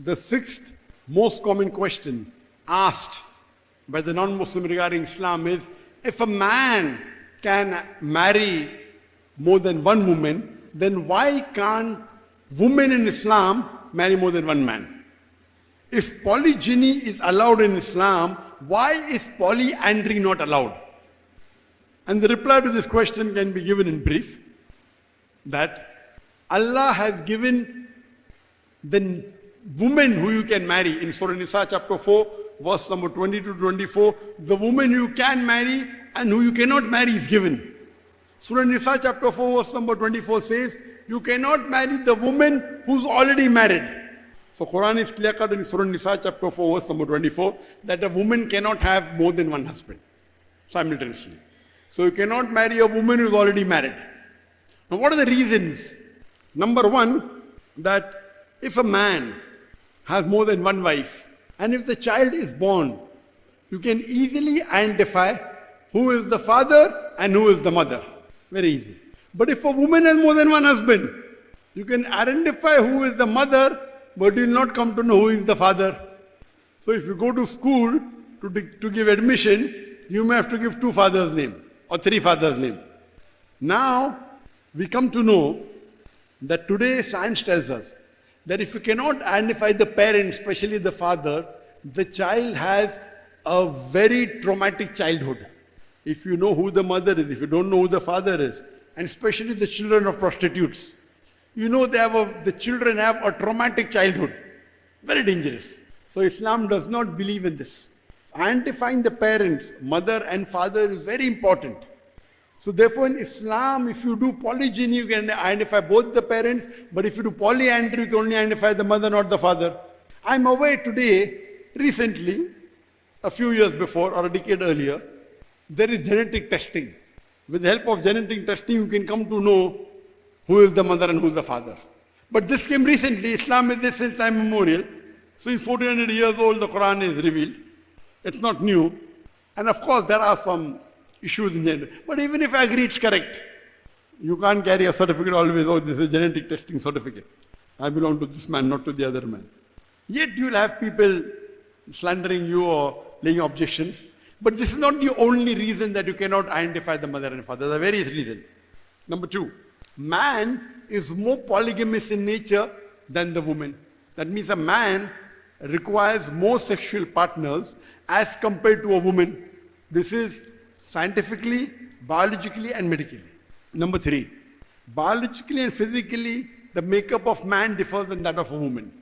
The sixth most common question asked by the non-Muslim regarding Islam is, if a man can marry more than one woman, then why can't women in Islam marry more than one man? If polygyny is allowed in Islam, why is polyandry not allowed? And the reply to this question can be given in brief, that Allah has given the woman who you can marry in Surah Nisa chapter 4, verse number 20 to 24, the woman you can marry and who you cannot marry is given. Surah Nisa chapter 4, verse number 24 says, you cannot marry the woman who's already married. So Quran is clear cut in Surah Nisa chapter 4, verse number 24, that a woman cannot have more than one husband simultaneously. So you cannot marry a woman who's already married. Now what are the reasons? Number one, that if a man has more than one wife, and if the child is born, you can easily identify who is the father and who is the mother. Very easy. But if a woman has more than one husband, you can identify who is the mother, but you will not come to know who is the father. So if you go to school to give admission, you may have to give two fathers' name or three fathers' name. Now, we come to know that today science tells us that if you cannot identify the parent, especially the father, the child has a very traumatic childhood. If you know who the mother is, if you don't know who the father is, and especially the children of prostitutes, you know the children have a traumatic childhood. Very dangerous. So Islam does not believe in this. Identifying the parents, mother and father, is very important. So therefore in Islam, if you do polygyny, you can identify both the parents, but if you do polyandry, you can only identify the mother, not the father. I'm aware today, recently, a few years before or a decade earlier, there is genetic testing. With the help of genetic testing, you can come to know who is the mother and who is the father. But this came recently. Islam is this since time immemorial. So it's 1400 years old, the Quran is revealed. It's not new. And of course, there are some issues in gender. But even if I agree it's correct, you can't carry a certificate always, oh, this is a genetic testing certificate. I belong to this man, not to the other man. Yet you'll have people slandering you or laying objections. But this is not the only reason that you cannot identify the mother and father. There are various reasons. Number two, man is more polygamous in nature than the woman. That means a man requires more sexual partners as compared to a woman. This is scientifically, biologically and medically. Number three, biologically and physically, the makeup of man differs than that of a woman.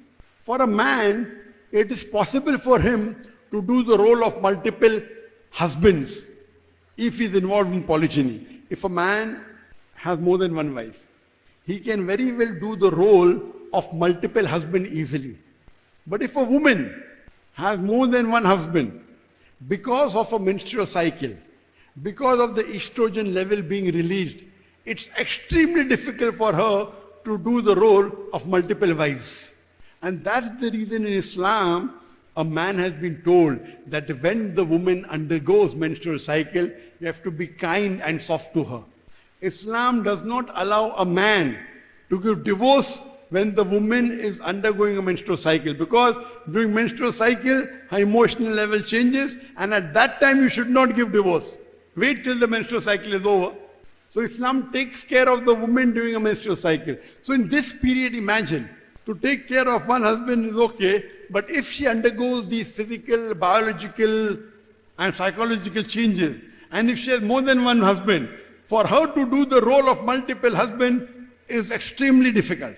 For a man, it is possible for him to do the role of multiple husbands if he is involved in polygyny. If a man has more than one wife, he can very well do the role of multiple husbands easily. But if a woman has more than one husband, because of a menstrual cycle, because of the estrogen level being released, it's extremely difficult for her to do the role of multiple wives. And that's the reason in Islam, a man has been told that when the woman undergoes menstrual cycle, you have to be kind and soft to her. Islam does not allow a man to give divorce when the woman is undergoing a menstrual cycle, because during menstrual cycle, her emotional level changes, and at that time you should not give divorce. Wait till the menstrual cycle is over. So Islam takes care of the woman during a menstrual cycle. So in this period, imagine, to take care of one husband is okay, but if she undergoes these physical, biological and psychological changes, and if she has more than one husband, for her to do the role of multiple husband is extremely difficult.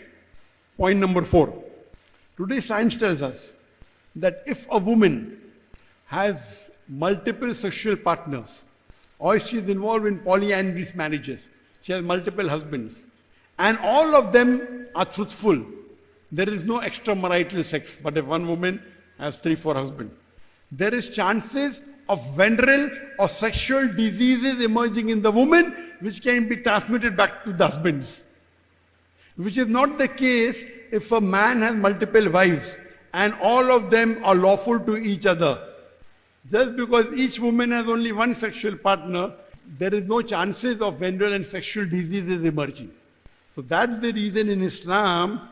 Point number 4. Today science tells us that if a woman has multiple sexual partners, or she is involved in polyandrous marriages, she has multiple husbands, and all of them are truthful, there is no extramarital sex. But if one woman has 3-4 husbands, there is chances of venereal or sexual diseases emerging in the woman which can be transmitted back to the husbands. Which is not the case if a man has multiple wives and all of them are lawful to each other. Just because each woman has only one sexual partner, there is no chances of venereal and sexual diseases emerging. So that's the reason in Islam,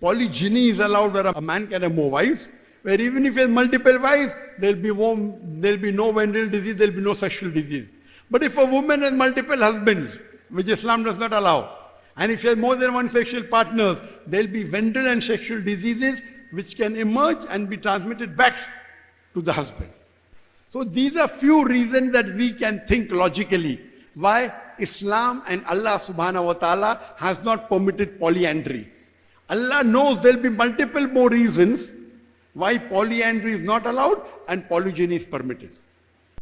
Polygyny is allowed where a man can have more wives, where even if he has multiple wives, there'll be no venereal disease, there'll be no sexual disease. But if a woman has multiple husbands, which Islam does not allow, and if she has more than one sexual partners, there'll be venereal and sexual diseases which can emerge and be transmitted back to the husband. So these are few reasons that we can think logically why Islam and Allah subhanahu wa ta'ala has not permitted polyandry. Allah knows there'll be multiple more reasons why polyandry is not allowed and polygyny is permitted.